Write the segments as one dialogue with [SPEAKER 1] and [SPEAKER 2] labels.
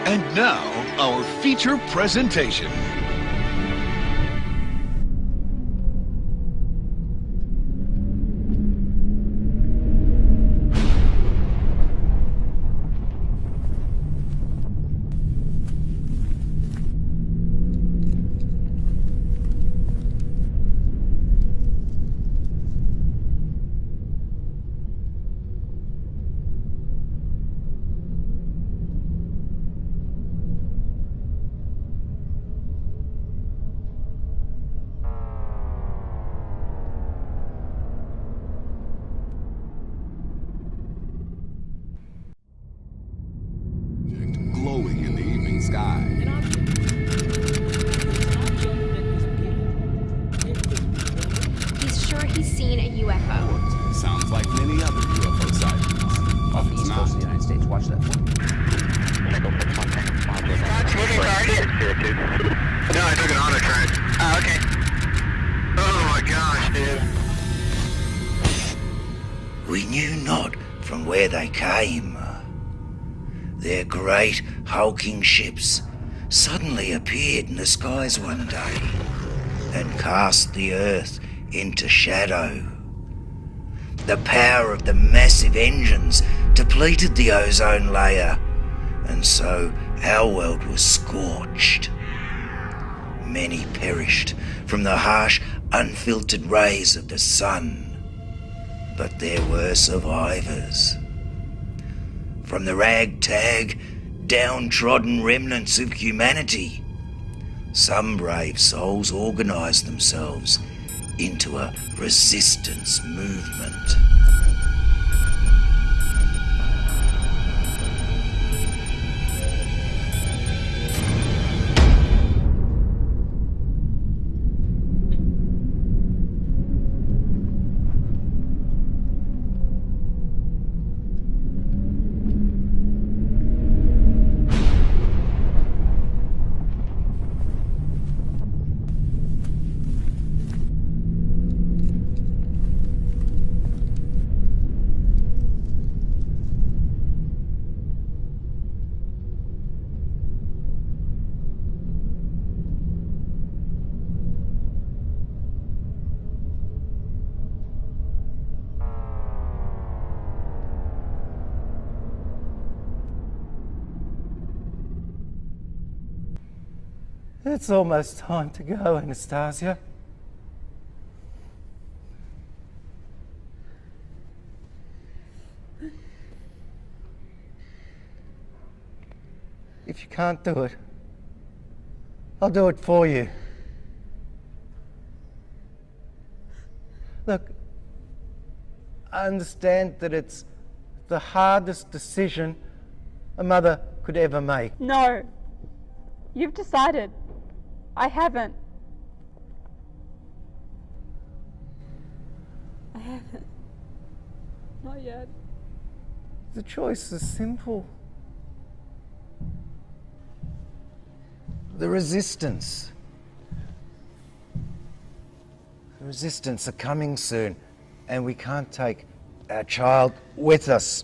[SPEAKER 1] And now, our feature presentation.
[SPEAKER 2] Glowing in the evening sky.
[SPEAKER 3] He's sure he's seen a UFO.
[SPEAKER 2] Sounds like many other UFO sightings.
[SPEAKER 4] Off the east coast of the United States. Watch that.
[SPEAKER 5] Moving target? No, I took an auto track. Oh, okay. Oh my gosh, dude.
[SPEAKER 6] We knew not from where they came. Their great hulking ships suddenly appeared in the skies one day and cast the earth into shadow. The power of the massive engines depleted the ozone layer, and so our world was scorched. Many perished from the harsh, unfiltered rays of the sun, but there were survivors. From the ragtag, downtrodden remnants of humanity, some brave souls organised themselves into a resistance movement.
[SPEAKER 7] It's almost time to go, Anastasia. If you can't do it, I'll do it for you. Look, I understand that it's the hardest decision a mother could ever make.
[SPEAKER 8] No. You've decided. I haven't. I haven't. Not yet.
[SPEAKER 7] The choice is simple. The resistance. The resistance are coming soon, and we can't take our child with us.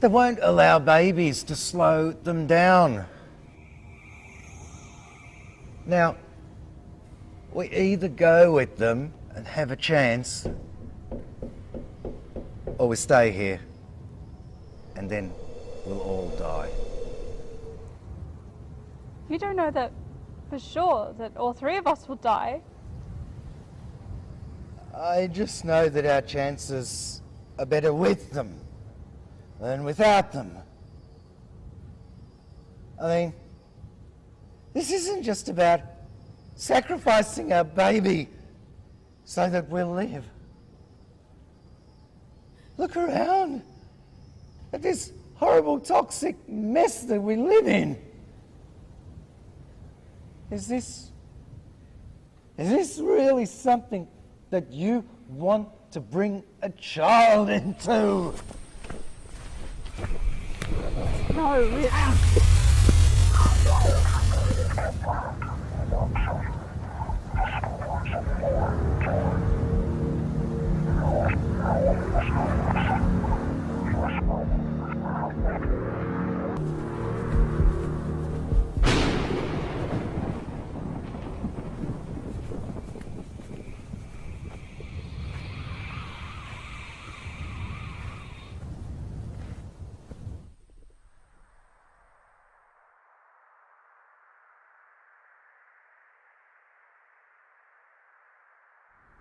[SPEAKER 7] They won't allow babies to slow them down. Now, we either go with them and have a chance, or we stay here, and then we'll all die.
[SPEAKER 8] You don't know that for sure that all three of us will die.
[SPEAKER 7] I just know that our chances are better with them than without them. I mean, this isn't just about sacrificing our baby so that we'll live. Look around at this horrible toxic mess that we live in. Is this really something that you want to bring a child into?
[SPEAKER 8] No, we...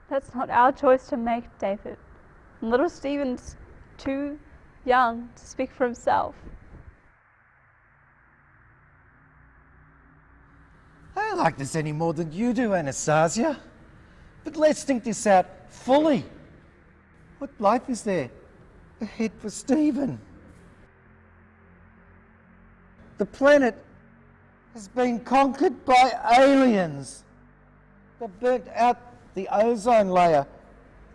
[SPEAKER 8] That's not our choice to make, David. And little Stephen's too young to speak for himself.
[SPEAKER 7] I don't like this any more than you do, Anastasia. But let's think this out fully. What life is there ahead for Stephen? The planet has been conquered by aliens. They burnt out the ozone layer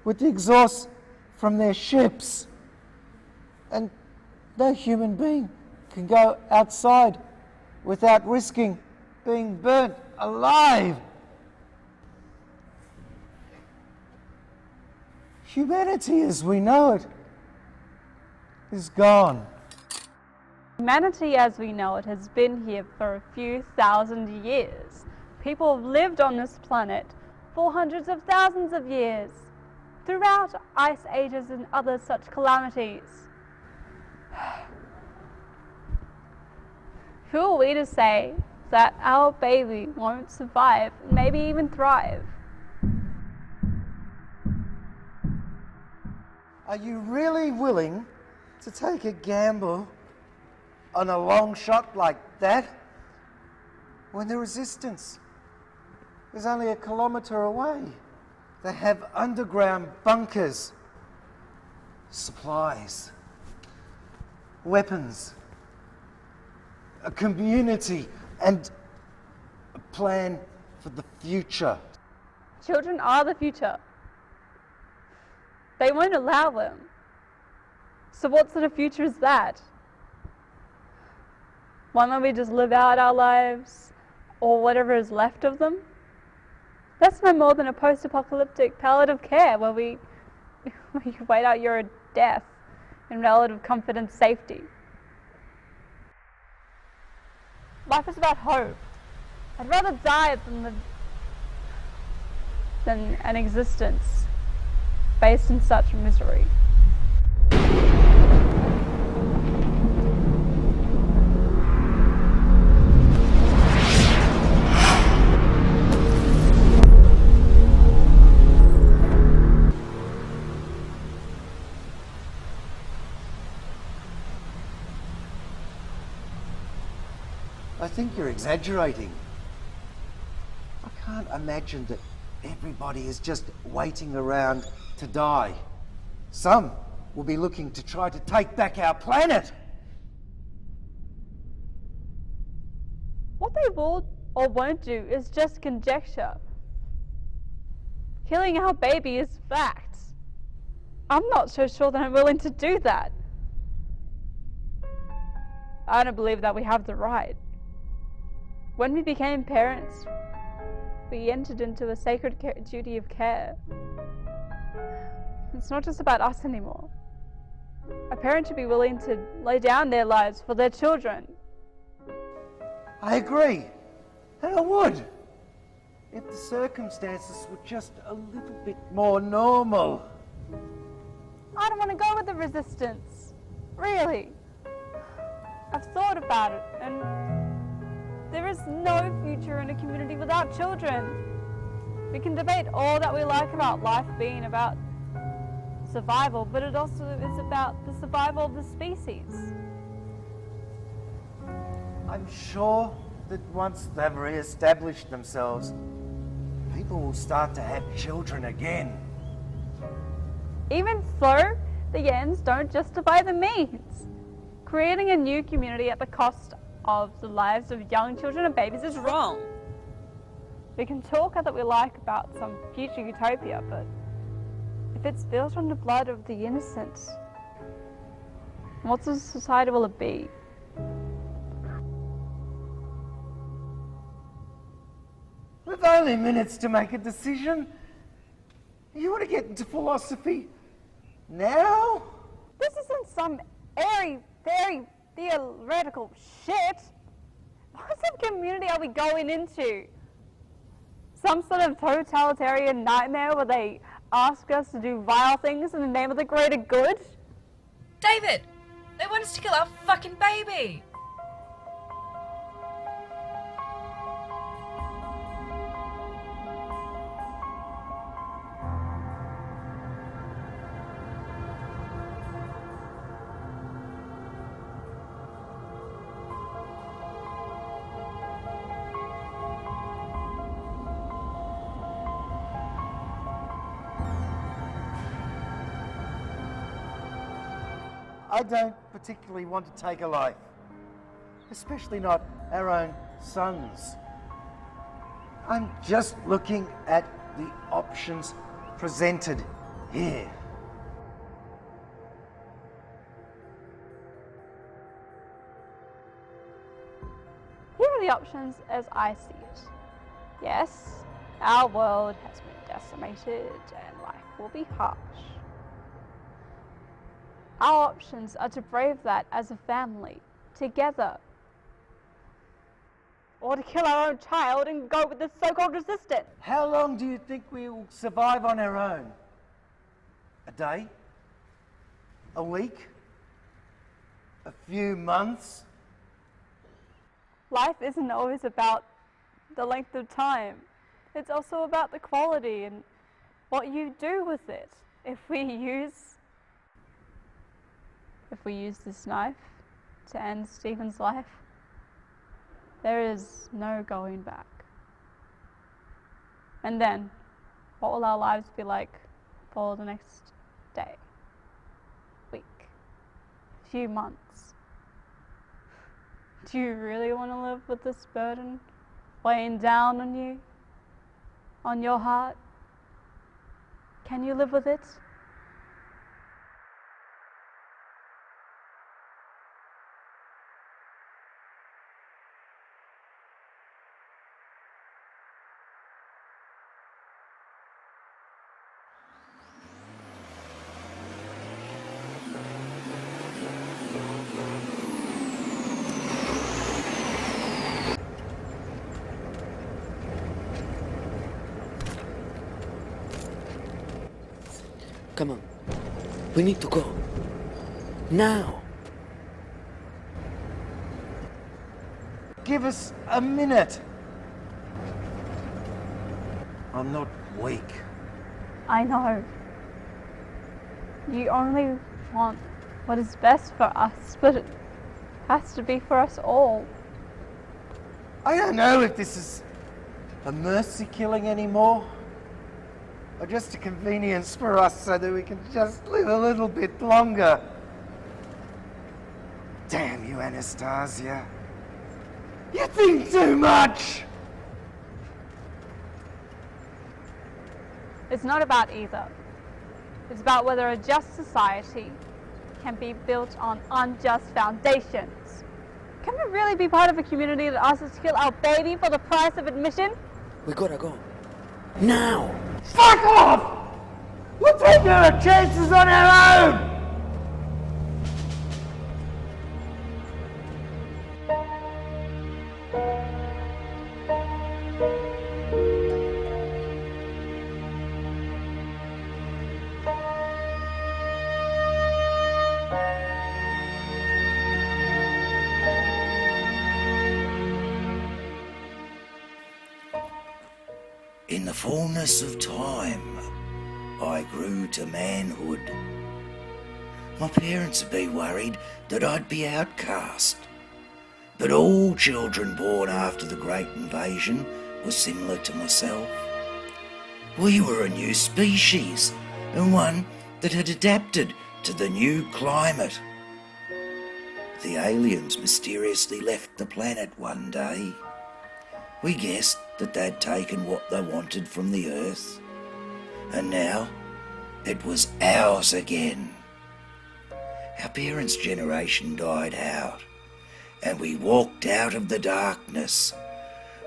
[SPEAKER 7] with the exhaust from their ships. And no human being can go outside without risking being burnt alive. Humanity as we know it is gone.
[SPEAKER 8] Humanity as we know it has been here for a few thousand years. People have lived on this planet for hundreds of thousands of years, throughout ice ages and other such calamities. Who are we to say that our baby won't survive, maybe even thrive?
[SPEAKER 7] Are you really willing to take a gamble on a long shot like that when the resistance is only a kilometre away? They have underground bunkers, supplies, weapons, a community, and a plan for the future.
[SPEAKER 8] Children are the future. They won't allow them. So what sort of future is that? One where we just live out our lives, or whatever is left of them? That's no more than a post-apocalyptic palliative care where you wait out your death in relative comfort and safety. Life is about hope. I'd rather die than an existence based in such misery.
[SPEAKER 7] I think you're exaggerating. I can't imagine that everybody is just waiting around to die. Some will be looking to try to take back our planet.
[SPEAKER 8] What they will or won't do is just conjecture. Killing our baby is fact. I'm not so sure that I'm willing to do that. I don't believe that we have the right. When we became parents, we entered into a sacred duty of care. It's not just about us anymore. A parent should be willing to lay down their lives for their children.
[SPEAKER 7] I agree, and I would, if the circumstances were just a little bit more normal.
[SPEAKER 8] I don't want to go with the resistance. Really. I've thought about it, and there is no future in a community without children. We can debate all that we like about life being about survival, but it also is about the survival of the species.
[SPEAKER 7] I'm sure that once they've re-established themselves, people will start to have children again.
[SPEAKER 8] Even so, the ends don't justify the means. Creating a new community at the cost of the lives of young children and babies is wrong. We can talk all that we like about some future utopia, but if it's built on the blood of the innocent, what sort of society will it be?
[SPEAKER 7] We've only minutes to make a decision. You want to get into philosophy now?
[SPEAKER 8] This isn't some airy, fairy, theoretical shit. What sort of community are we going into? Some sort of totalitarian nightmare where they ask us to do vile things in the name of the greater good?
[SPEAKER 9] David! They want us to kill our fucking baby!
[SPEAKER 7] I don't particularly want to take a life, especially not our own sons. I'm just looking at the options presented here.
[SPEAKER 8] Here are the options as I see it. Yes, our world has been decimated and life will be harsh. Our options are to brave that as a family, together. Or to kill our own child and go with the so-called resistance.
[SPEAKER 7] How long do you think we will survive on our own? A day? A week? A few months?
[SPEAKER 8] Life isn't always about the length of time. It's also about the quality and what you do with it. If we use this knife to end Stephen's life, there is no going back. And then, what will our lives be like for the next day, week, few months? Do you really want to live with this burden weighing down on you, on your heart? Can you live with it?
[SPEAKER 10] Come on. We need to go. Now.
[SPEAKER 7] Give us a minute. I'm not weak.
[SPEAKER 8] I know. You only want what is best for us, but it has to be for us all.
[SPEAKER 7] I don't know if this is a mercy killing anymore, or just a convenience for us so that we can just live a little bit longer. Damn you, Anastasia. You think too much!
[SPEAKER 8] It's not about either. It's about whether a just society can be built on unjust foundations. Can we really be part of a community that asks us to kill our baby for the price of admission?
[SPEAKER 10] We gotta go. Now!
[SPEAKER 7] Fuck off! We're taking our chances on our own!
[SPEAKER 6] In the fullness of time, I grew to manhood. My parents would be worried that I'd be outcast. But all children born after the Great Invasion were similar to myself. We were a new species, and one that had adapted to the new climate. The aliens mysteriously left the planet one day. We guessed that they'd taken what they wanted from the Earth, and now it was ours again. Our parents' generation died out, and we walked out of the darkness.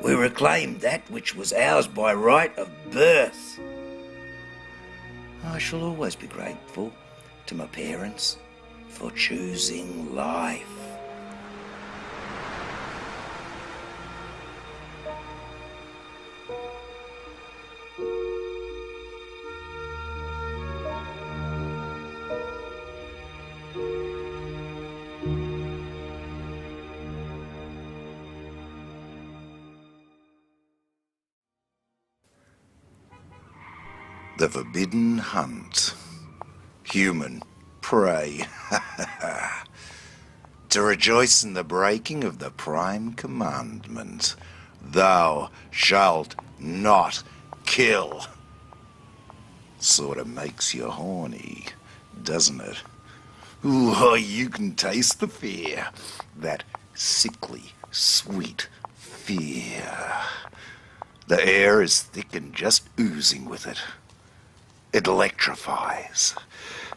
[SPEAKER 6] We reclaimed that which was ours by right of birth. I shall always be grateful to my parents for choosing life. The Forbidden Hunt. Human prey. To rejoice in the breaking of the prime commandment. Thou shalt not kill. Sort of makes you horny, doesn't it? Oh, you can taste the fear. That sickly, sweet fear. The air is thick and just oozing with it. It electrifies.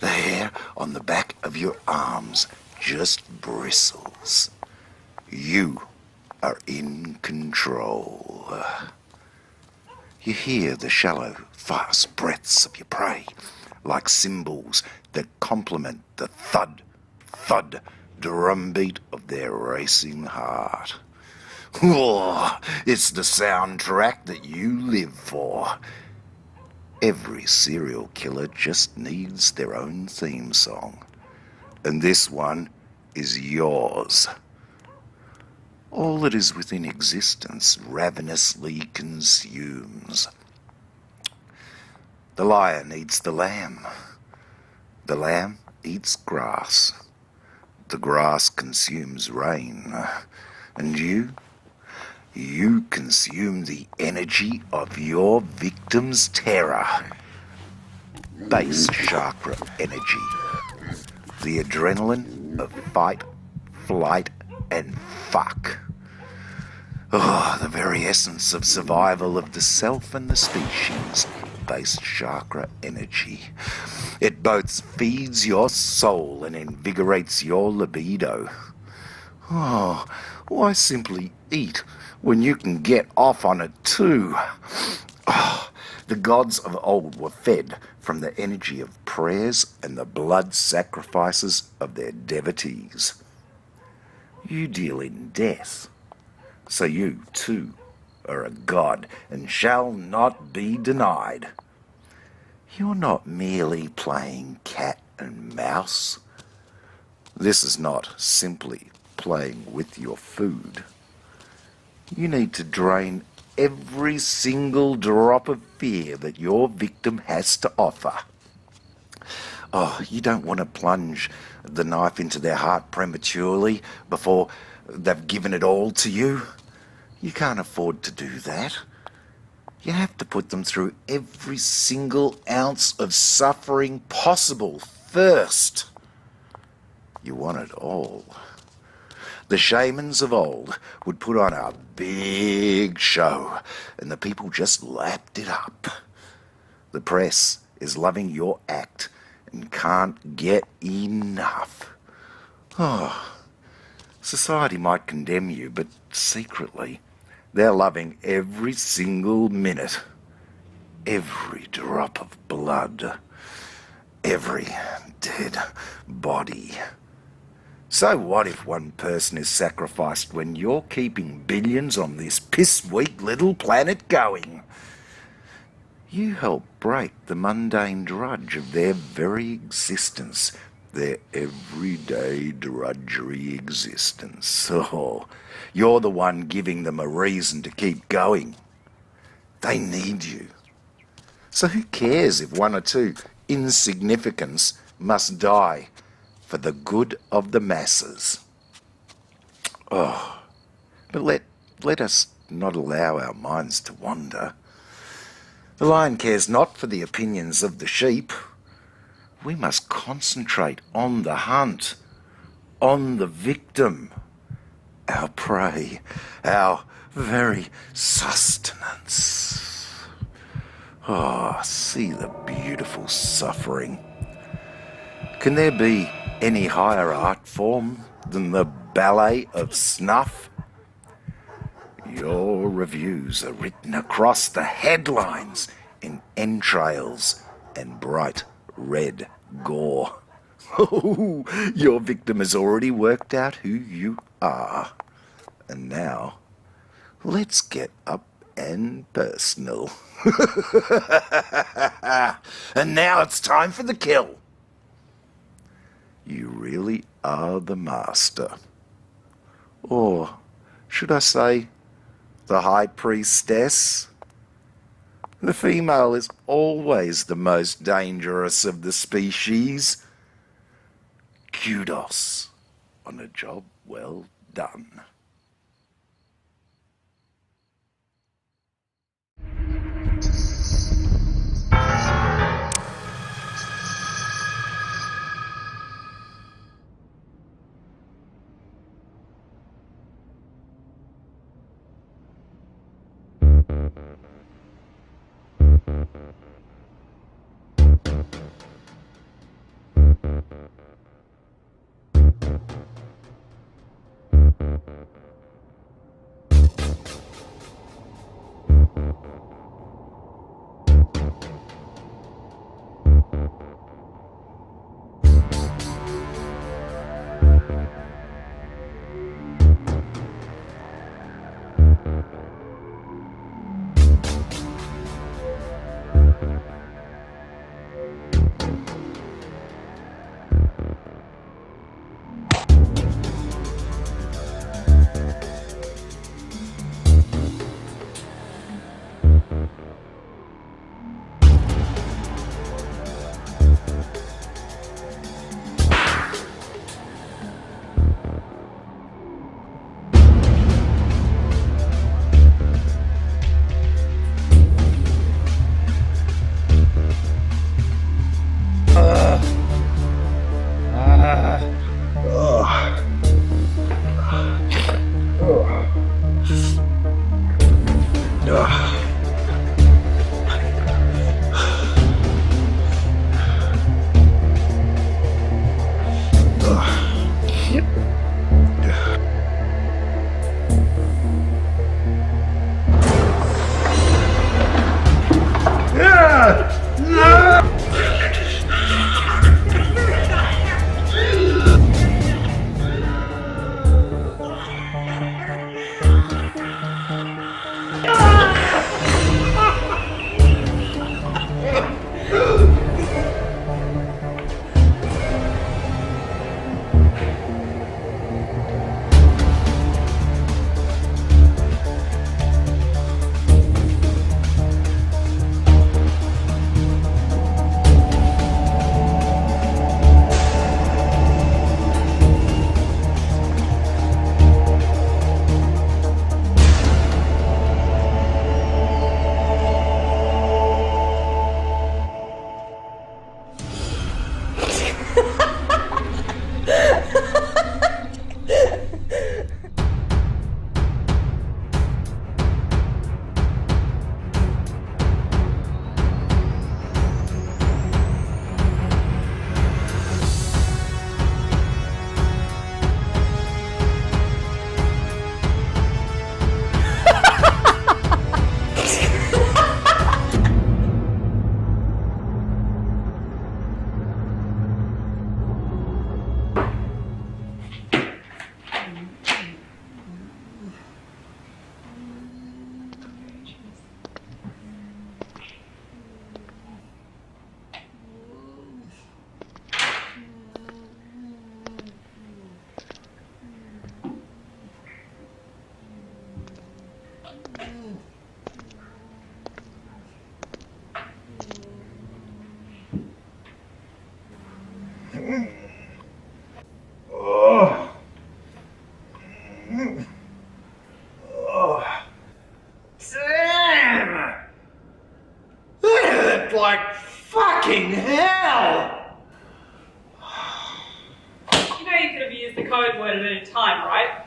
[SPEAKER 6] The hair on the back of your arms just bristles. You are in control. You hear the shallow, fast breaths of your prey, like cymbals that complement the thud, thud drumbeat of their racing heart. Oh, it's the soundtrack that you live for. Every serial killer just needs their own theme song. And this one is yours. All that is within existence ravenously consumes. The lion eats the lamb. The lamb eats grass. The grass consumes rain. And you consume the energy of your victim's terror. Base chakra energy. The adrenaline of fight, flight, and fuck. Oh, the very essence of survival of the self and the species. Base chakra energy. It both feeds your soul and invigorates your libido. Oh, why simply eat when you can get off on it too? Oh, the gods of old were fed from the energy of prayers and the blood sacrifices of their devotees. You deal in death, so you too are a god and shall not be denied. You're not merely playing cat and mouse. This is not simply playing with your food. You need to drain every single drop of fear that your victim has to offer. Oh, you don't want to plunge the knife into their heart prematurely before they've given it all to you. You can't afford to do that. You have to put them through every single ounce of suffering possible first. You want it all. The shamans of old would put on a big show, and the people just lapped it up. The press is loving your act and can't get enough. Oh, society might condemn you, but secretly, they're loving every single minute, every drop of blood, every dead body. So what if one person is sacrificed when you're keeping billions on this piss-weak little planet going? You help break the mundane drudge of their very existence, their everyday drudgery existence. Oh, you're the one giving them a reason to keep going. They need you. So who cares if one or two insignificants must die for the good of the masses? Oh, but let us not allow our minds to wander. The lion cares not for the opinions of the sheep. We must concentrate on the hunt, on the victim, our prey, our very sustenance. Oh, see the beautiful suffering. Can there be any higher art form than the ballet of snuff? Your reviews are written across the headlines in entrails and bright red gore. Oh, your victim has already worked out who you are. And now, let's get up and personal. And now it's time for the kill. You really are the master. Or should I say, the high priestess? The female is always the most dangerous of the species. Kudos on a job well done. Damn! That hurt like fucking hell!
[SPEAKER 11] You know you could have used the code word at any time, right?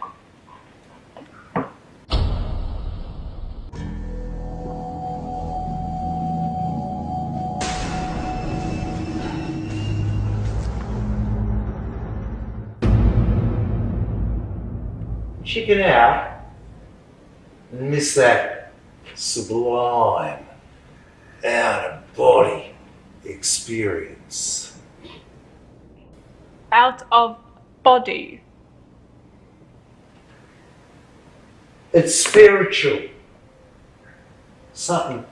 [SPEAKER 6] Chicken out and miss that sublime, out-of-body experience.
[SPEAKER 11] Out of body.
[SPEAKER 6] It's spiritual. Something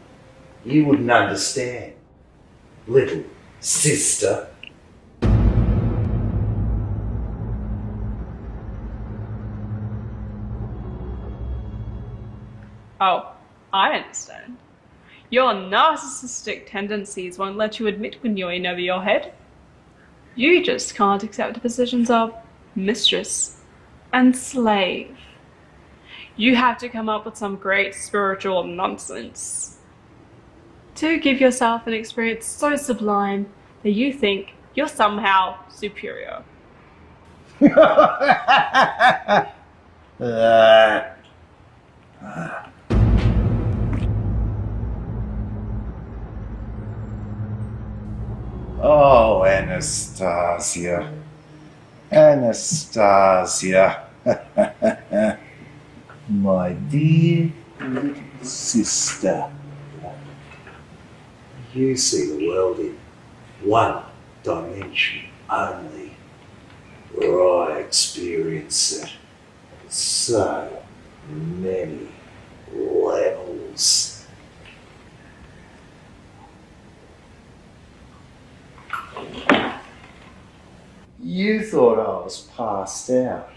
[SPEAKER 6] you wouldn't understand, little sister.
[SPEAKER 11] Oh, I understand. Your narcissistic tendencies won't let you admit when you're in over your head. You just can't accept the positions of mistress and slave. You have to come up with some great spiritual nonsense to give yourself an experience so sublime that you think you're somehow superior.
[SPEAKER 6] Anastasia. Anastasia. My dear little sister. You see the world in one dimension only, where I experience it at so many levels. You thought I was passed out,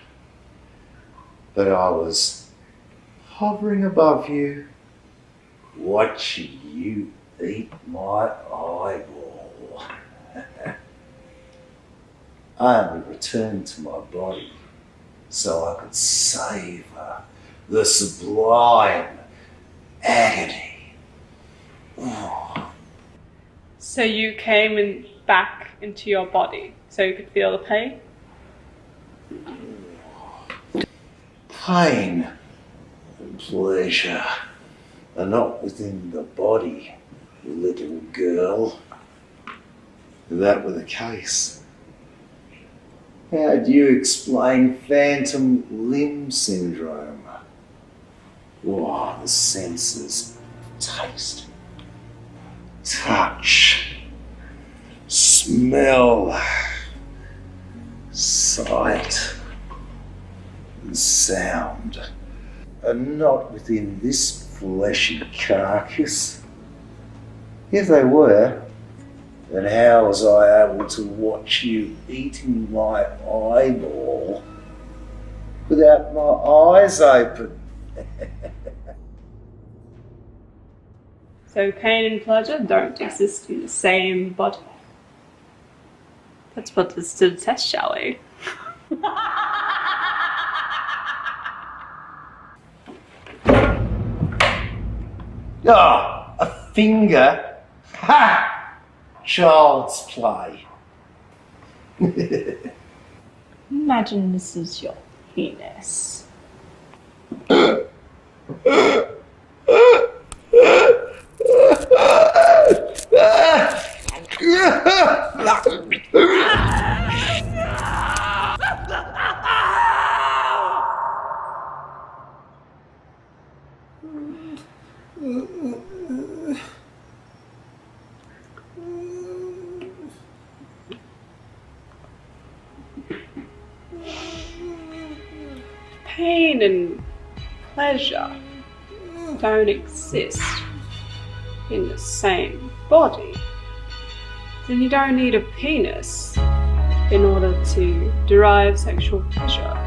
[SPEAKER 6] but I was hovering above you, watching you eat my eyeball. I only returned to my body so I could savor the sublime agony.
[SPEAKER 11] So you came back into your body so you could feel the pain?
[SPEAKER 6] Pain and pleasure are not within the body, little girl. If that were the case, how do you explain phantom limb syndrome? Oh, the senses, taste, touch, smell, sight, and sound are not within this fleshy carcass. If they were, then how was I able to watch you eating my eyeball without my eyes open?
[SPEAKER 11] So pain and pleasure don't exist in the same body. Let's put this to the test, shall we?
[SPEAKER 6] Ah, a finger? Ha! Child's play.
[SPEAKER 11] Imagine this is your penis. Pain and pleasure don't exist in the same body, then you don't need a penis in order to derive sexual pleasure.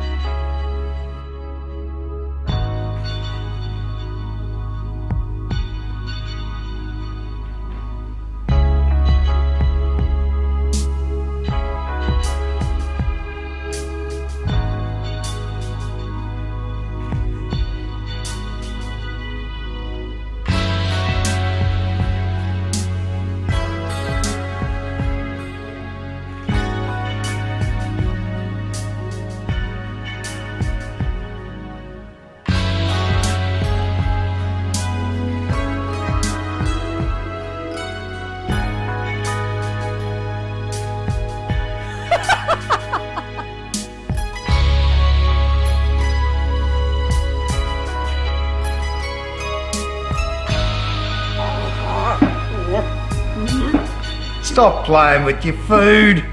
[SPEAKER 6] Stop playing with your food.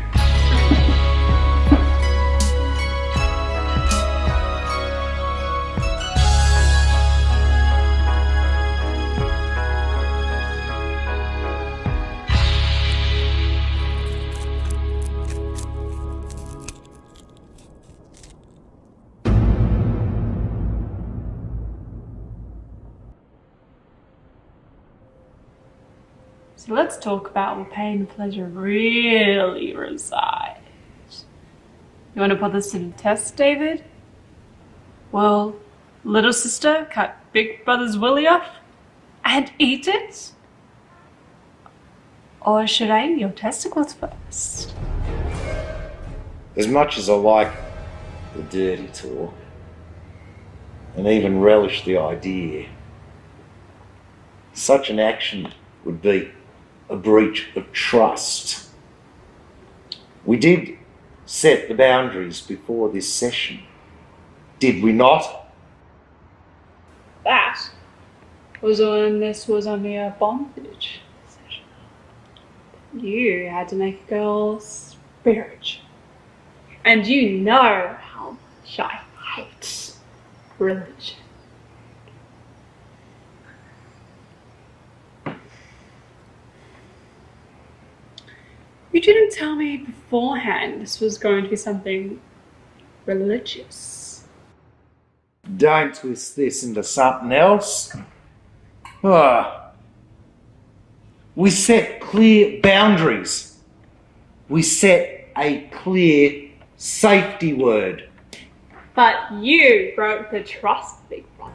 [SPEAKER 11] So let's talk about where pain and pleasure really reside. You want to put this to the test, David? Will little sister cut big brother's willy off and eat it? Or should I eat your testicles first?
[SPEAKER 6] As much as I like the dirty talk, and even relish the idea, such an action would be a breach of trust. We did
[SPEAKER 7] set the boundaries before this session, did we not?
[SPEAKER 11] That was when this was only a bondage session. You had to make a girl spiritual. And you know how much I hate religion. You didn't tell me beforehand this was going to be something religious.
[SPEAKER 7] Don't twist this into something else. We set clear boundaries. We set a clear safety word.
[SPEAKER 11] But you broke the trust, Big Brother.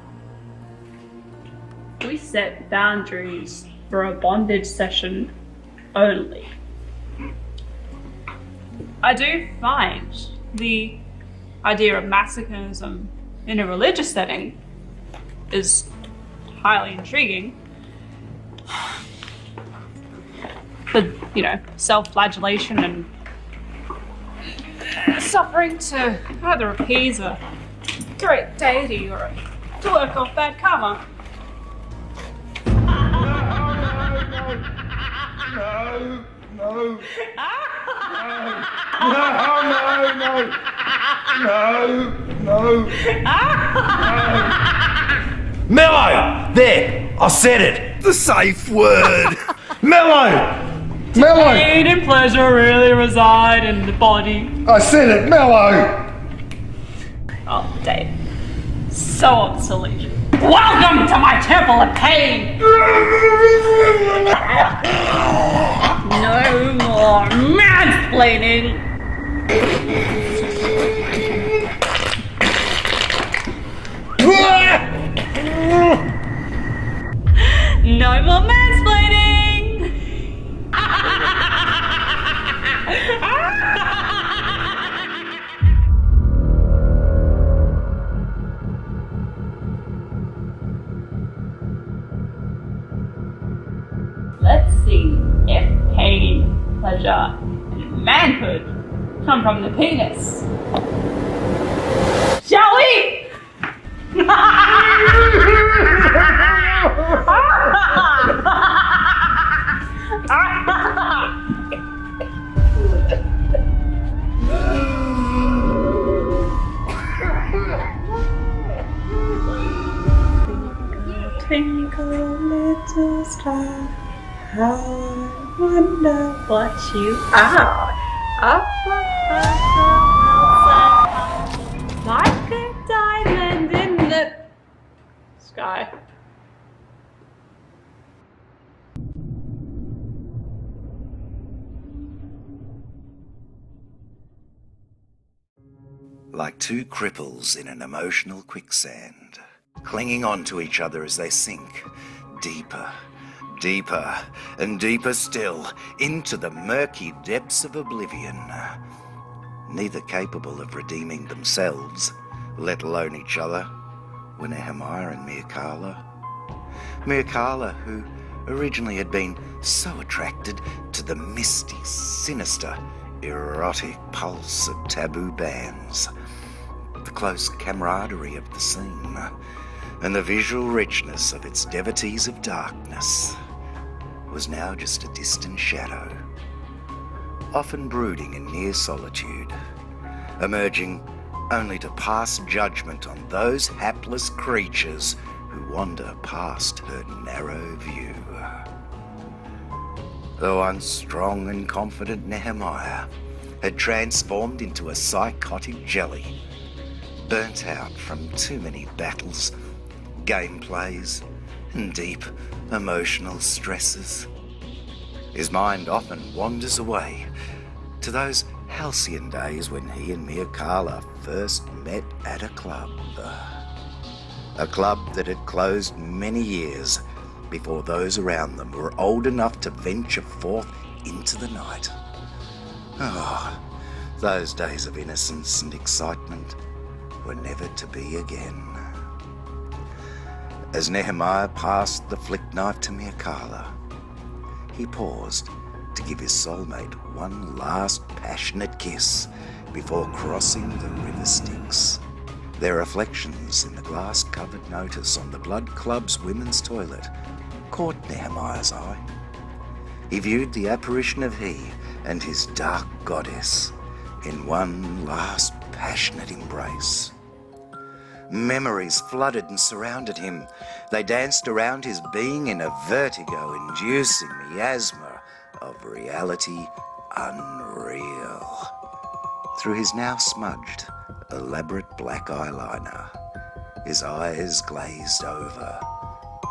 [SPEAKER 11] We set boundaries for a bondage session only. I do find the idea of masochism in a religious setting is highly intriguing. The, self-flagellation and suffering to either appease a great deity or to work off bad karma.
[SPEAKER 7] No. Mellow! There! I said it!
[SPEAKER 1] The safe word.
[SPEAKER 7] Mellow! Mellow!
[SPEAKER 11] Pain and pleasure really reside in the body.
[SPEAKER 7] I said it! Mellow!
[SPEAKER 11] Oh, Dave. So obsolete. Welcome to my temple of pain! No more mansplaining! No more mansplaining! Let's see if pain, pleasure, and manhood come from the penis. Shall we? Twinkle little star, how I wonder what you are. Up above the world, like a diamond in the sky.
[SPEAKER 6] Like two cripples in an emotional quicksand, clinging on to each other as they sink deeper, deeper, and deeper still into the murky depths of oblivion, neither capable of redeeming themselves, let alone each other, were Nehemiah and Mircalla. Mircalla, who originally had been so attracted to the misty, sinister, erotic pulse of taboo bands, the close camaraderie of the scene, and the visual richness of its devotees of darkness, was now just a distant shadow, often brooding in near solitude, emerging only to pass judgment on those hapless creatures who wander past her narrow view. The once strong and confident Nehemiah had transformed into a psychotic jelly, burnt out from too many battles, gameplays, and deep emotional stresses. His mind often wanders away to those halcyon days when he and Mircalla first met at a club. A club that had closed many years before those around them were old enough to venture forth into the night. Oh, those days of innocence and excitement were never to be again. As Nehemiah passed the flick knife to Mircalla, he paused to give his soulmate one last passionate kiss before crossing the River Styx. Their reflections in the glass-covered notice on the Blood Club's women's toilet caught Nehemiah's eye. He viewed the apparition of he and his dark goddess in one last passionate embrace. Memories flooded and surrounded him. They danced around his being in a vertigo-inducing miasma of reality unreal. Through his now smudged, elaborate black eyeliner, his eyes glazed over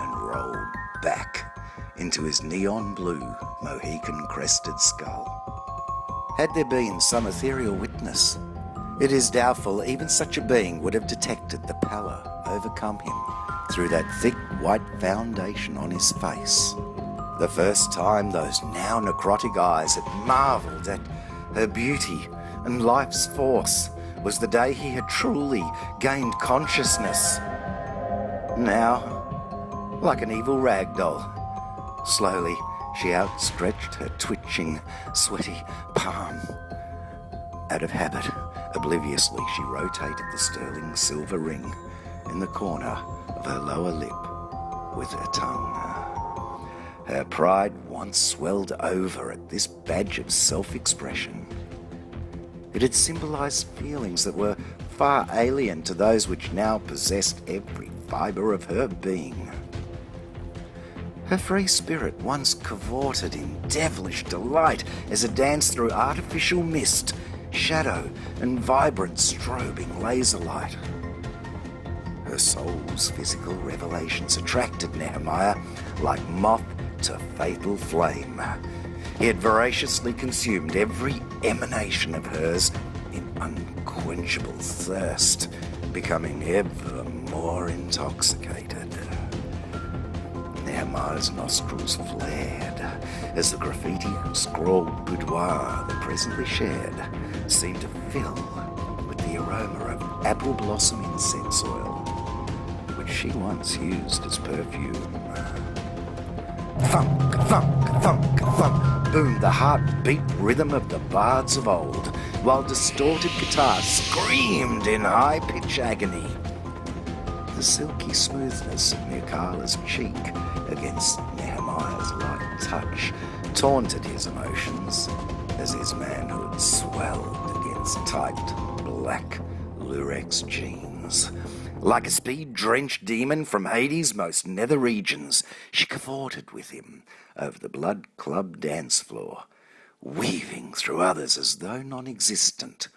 [SPEAKER 6] and rolled back into his neon blue, Mohican-crested skull. Had there been some ethereal witness, it is doubtful even such a being would have detected the pallor overcome him through that thick white foundation on his face. The first time those now necrotic eyes had marvelled at her beauty and life's force was the day he had truly gained consciousness. Now, like an evil rag doll, slowly she outstretched her twitching, sweaty palm. Out of habit, obliviously she rotated the sterling silver ring in the corner of her lower lip with her tongue. Her pride once swelled over at this badge of self-expression. It had symbolized feelings that were far alien to those which now possessed every fibre of her being. Her free spirit once cavorted in devilish delight as it danced through artificial mist, shadow, and vibrant strobing laser light. Her soul's physical revelations attracted Nehemiah like moth to fatal flame. He had voraciously consumed every emanation of hers in unquenchable thirst, becoming ever more intoxicated. Nehemiah's nostrils flared as the graffiti scrawled boudoir they presently shared seemed to fill with the aroma of apple blossom incense oil, which she once used as perfume. Thunk, thunk, thunk, thunk, boomed the heartbeat rhythm of the bards of old, while distorted guitar screamed in high-pitch agony. The silky smoothness of Mikala's cheek against Nehemiah's light touch taunted his emotions as his manhood swelled against tight, black Lurex jeans. Like a speed-drenched demon from Hades' most nether regions, she cavorted with him over the Blood Club dance floor, weaving through others as though non-existent,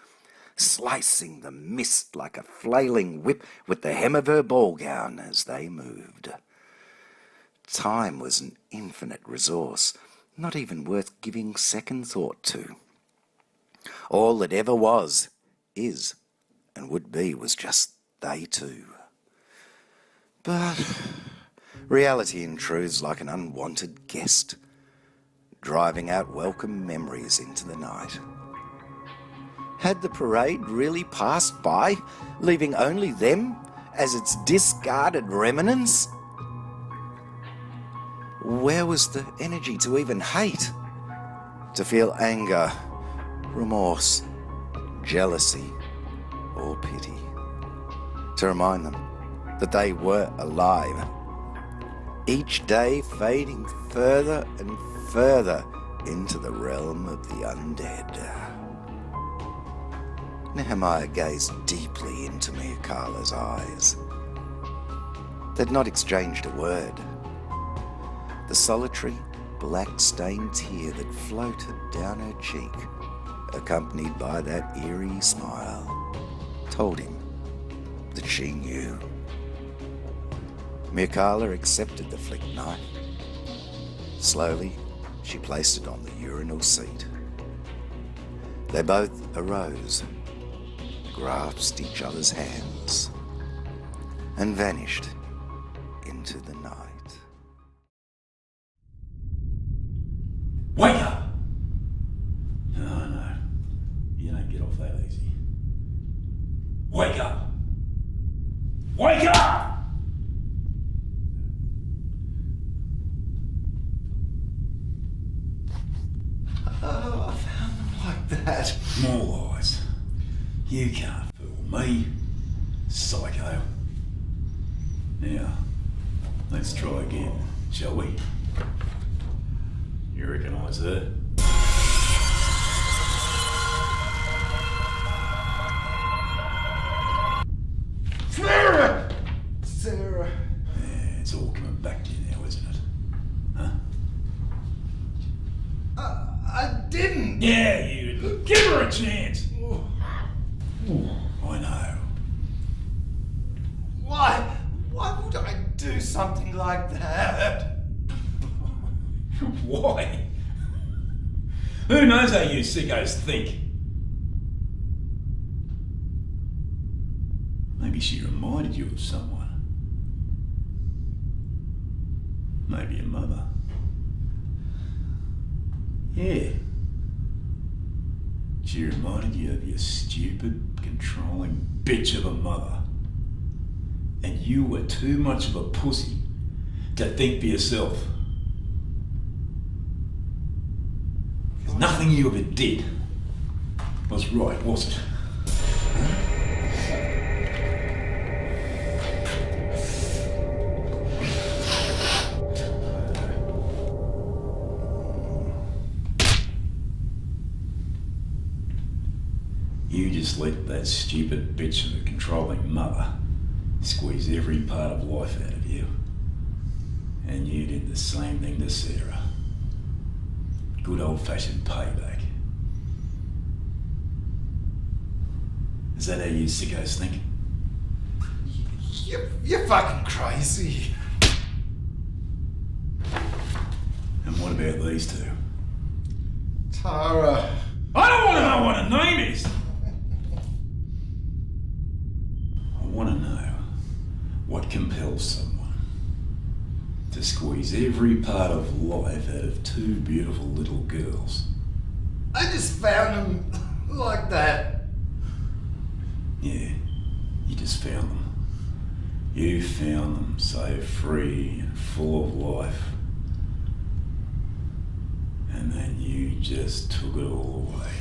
[SPEAKER 6] slicing the mist like a flailing whip with the hem of her ball gown as they moved. Time was an infinite resource, not even worth giving second thought to. All that ever was, is, and would be was just they two. But reality intrudes like an unwanted guest, driving out welcome memories into the night. Had the parade really passed by, leaving only them as its discarded remnants? Where was the energy to even hate? To feel anger, remorse, jealousy, or pity? To remind them that they were alive, each day fading further and further into the realm of the undead. Nehemiah gazed deeply into Mikala's eyes. They'd not exchanged a word. The solitary, black-stained tear that floated down her cheek, accompanied by that eerie smile, told him that she knew. Mikala accepted the flick knife. Slowly, she placed it on the urinal seat. They both arose, grasped each other's hands, and vanished into the night.
[SPEAKER 12] Wake up! No, you don't get off that easy. Wake up! Wake up!
[SPEAKER 6] Oh, I found them like that.
[SPEAKER 12] More lies. You can't fool me, psycho. Now, let's try again, shall we? You recognise her?
[SPEAKER 7] Sarah! Sarah.
[SPEAKER 12] Yeah, it's all coming back to you now, isn't it? Huh?
[SPEAKER 7] I didn't.
[SPEAKER 12] Yeah, you did. Give her a chance. I know.
[SPEAKER 7] Why? Why would I do something like that?
[SPEAKER 12] Why? Who knows how you sickos think? Maybe she reminded you of someone. Maybe your mother. Yeah. She reminded you of your stupid, controlling bitch of a mother. And you were too much of a pussy to think for yourself. Nothing you ever did was right, was it? You just let that stupid bitch of a controlling mother squeeze every part of life out of you. And you did the same thing to Sarah. Good old-fashioned payback. Is that how you sickos think?
[SPEAKER 7] You're fucking crazy.
[SPEAKER 12] And what about these two?
[SPEAKER 7] Tara.
[SPEAKER 12] I don't want to know what her name is! I want to know what compels someone to squeeze every part of life out of two beautiful little girls.
[SPEAKER 7] I just found them like that.
[SPEAKER 12] Yeah, you just found them. You found them so free and full of life. And then you just took it all away.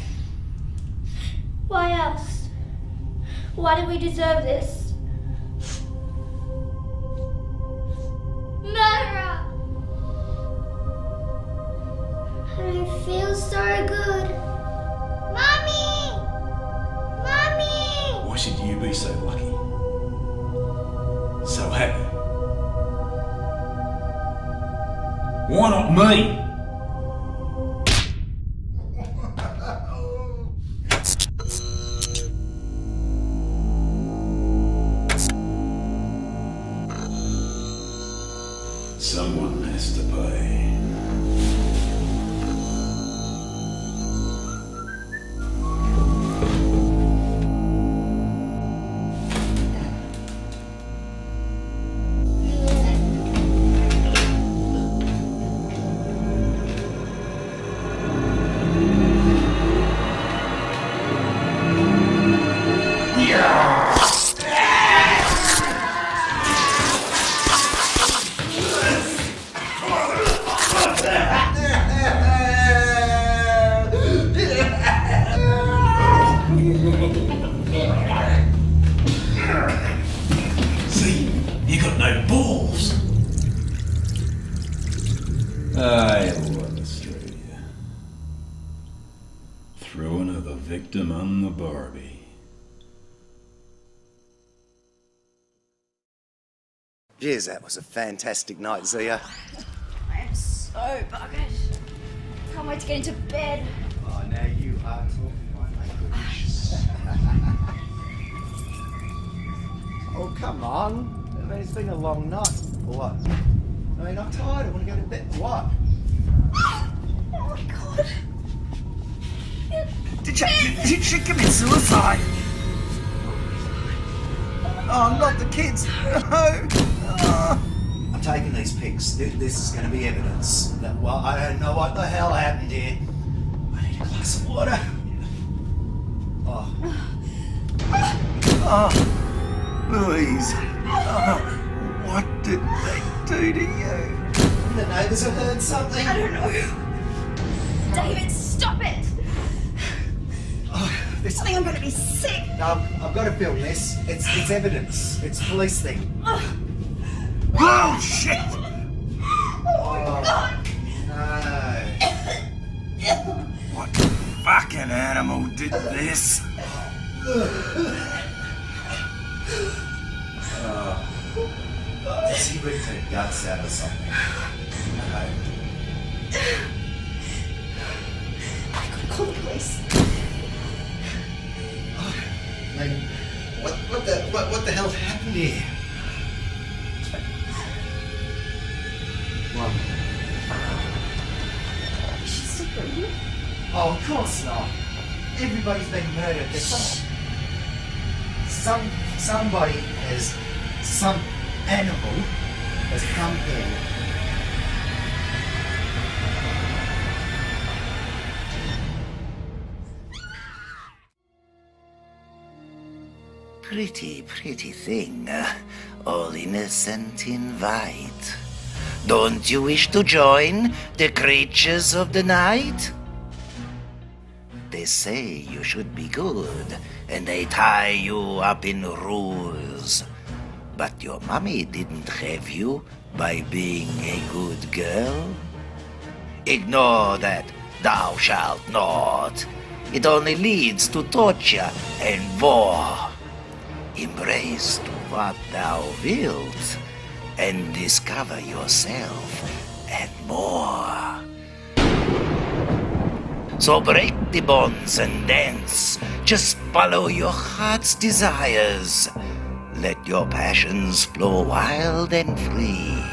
[SPEAKER 3] Why else? Why did we deserve this? Murderer! I feel so good. Mommy! Mommy!
[SPEAKER 12] Why should you be so lucky? So happy? Why not me? Someone has to pay. See, you got no balls. I love Australia. Throwing of the victim on the Barbie.
[SPEAKER 7] Jeez, that was a fantastic night, Zia.
[SPEAKER 3] I am so buggered. Can't wait to get into bed.
[SPEAKER 7] Oh, now you are talking my language. Oh, come on. I mean, it's been a long night. Or what? I mean, I'm tired. I want to go to bed. What?
[SPEAKER 3] Oh my god.
[SPEAKER 7] Did she commit suicide? Oh, not the kids. No. I'm taking these pics. This is going to be evidence. Well, I don't know what the hell happened here. I need a glass of water. Oh. Oh. Louise. Oh. What did they do to you? The neighbours have heard something.
[SPEAKER 3] I don't know. David, stop it!
[SPEAKER 7] Oh. This.
[SPEAKER 3] I think I'm gonna be sick.
[SPEAKER 7] No, I've got to film this. It's evidence. It's a police thing.
[SPEAKER 6] Oh, shit!
[SPEAKER 3] Oh, God.
[SPEAKER 7] No.
[SPEAKER 6] What fucking animal did this?
[SPEAKER 7] Does he rip her guts out or something? No.
[SPEAKER 3] I gotta call the police.
[SPEAKER 7] Like, what the hell happened here? What?
[SPEAKER 3] Is she still breathing?
[SPEAKER 7] Oh, of course not. Everybody's been murdered. There's somebody has, some animal has come in.
[SPEAKER 6] Pretty thing. All innocent in white. Don't you wish to join the creatures of the night? They say you should be good, and they tie you up in rules. But your mommy didn't have you by being a good girl. Ignore that thou shalt not. It only leads to torture and war. Embrace what thou wilt, and discover yourself and more. So break the bonds and dance. Just follow your heart's desires. Let your passions flow wild and free,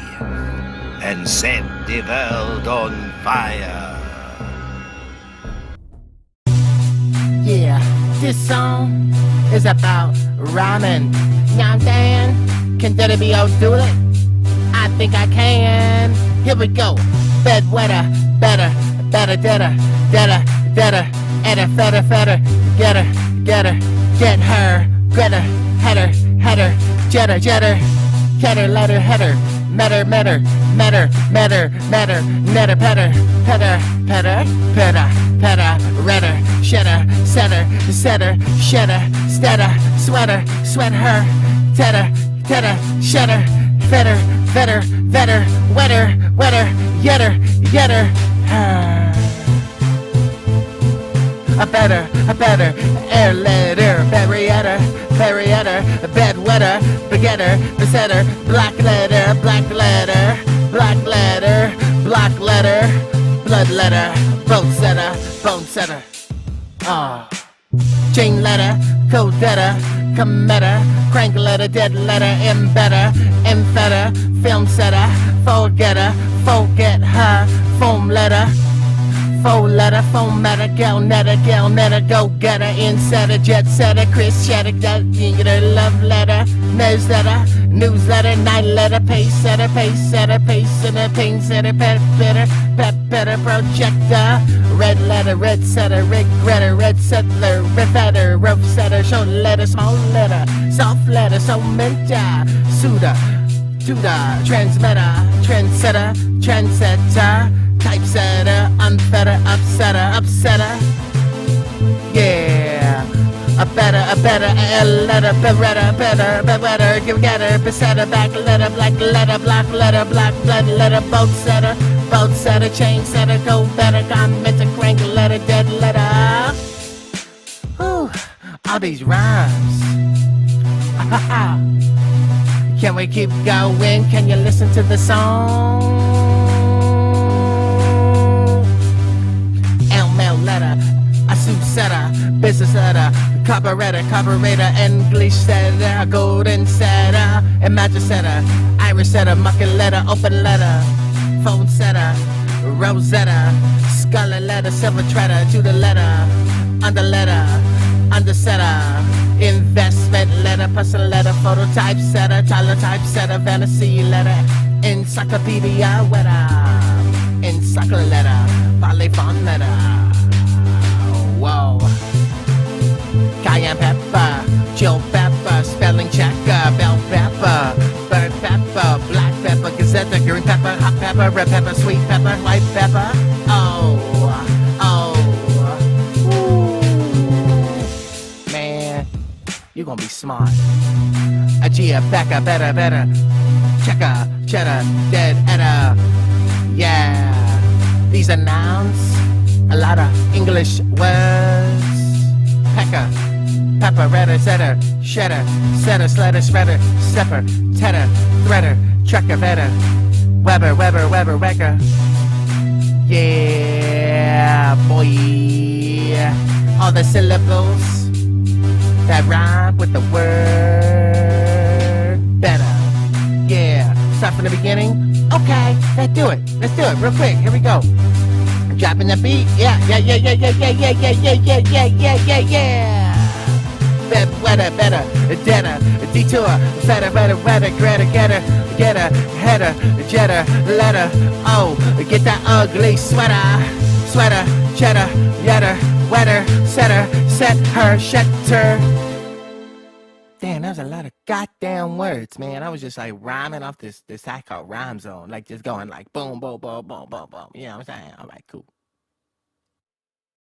[SPEAKER 6] and set the world on fire.
[SPEAKER 13] Yeah, this song is about rhyming. You know what I'm saying? Can Daddy be able to do it? I think I can. Here we go. Bedwetter, better, deader, edder, fetter, get her, get her, Greta, header, jetter, ketter, letter, header, metter, netter, petter, redder, shedder, setter, stetter, sweat her, tetter, shedder, fetter, vetter, wetter, yetter, a better, air letter, barrier, bedwetter, begetter, besetter, black letter, blood letter, bone setter, chain letter, code letter, cometa, crank letter, dead letter, embedder, fetter, film setter, forget her, foam letter, faux letter, foam matter, gal netter, go getter, insetter, jet setter, Chris Shattuck, that love letter, newsletter, night letter, pace setter, pace setter, pain setter, pet better, projector, red letter, red setter, regretter, red settler, refetter, rope setter, show letter, small letter, soft letter, so mentor, suitor, tutor, transmitter, trendsetter, typesetter, unfetter, upsetter, yeah. A better, a letter, better, give getter, besetter, back letter, black letter, blood letter, boat setter, chain setter, go better, commenter, crank letter, dead letter. Whew, all these rhymes. Can we keep going? Can you listen to the song? Mail letter, a soup setter, business letter, carburetor, English setter, golden setter, imagine setter, Irish setter, mucking letter, open letter, phone setter, Rosetta, scarlet letter, silver treader, to the letter, under setter, investment letter, person letter, photo type setter, type setter, fantasy letter, encyclopedia wetter, encycl letter, polyphone letter. Whoa. Cayenne pepper, chill pepper, spelling checker, bell pepper, bird pepper, black pepper, gazette, green pepper, hot pepper, red pepper, sweet pepper, white pepper. Oh. smart. A Gia, Becca, better. Checker, cheddar, dead, edda. Yeah. These are nouns, a lot of English words. Pecker, pepper, redder, setter, shredder, setter, sledder, spreader, stepper, tedder, threader, trekker, vetter, Weber, wrecker. Yeah, boy. All the syllables that rhyme with the word better. Yeah, start from the beginning. Okay, let's do it real quick. Here we go. Dropping the beat. Yeah. Wetter, better, deader, detour, fatter, better, getter, header, jetter, letter. Oh, get that ugly sweater, cheddar, yetter, wetter, setter, set her, shetter. Damn, that was a lot of goddamn words, man. I was just like rhyming off this site called Rhyme Zone, like just going like boom, boom, boom, boom, boom, boom. You know what I'm saying? All right, cool.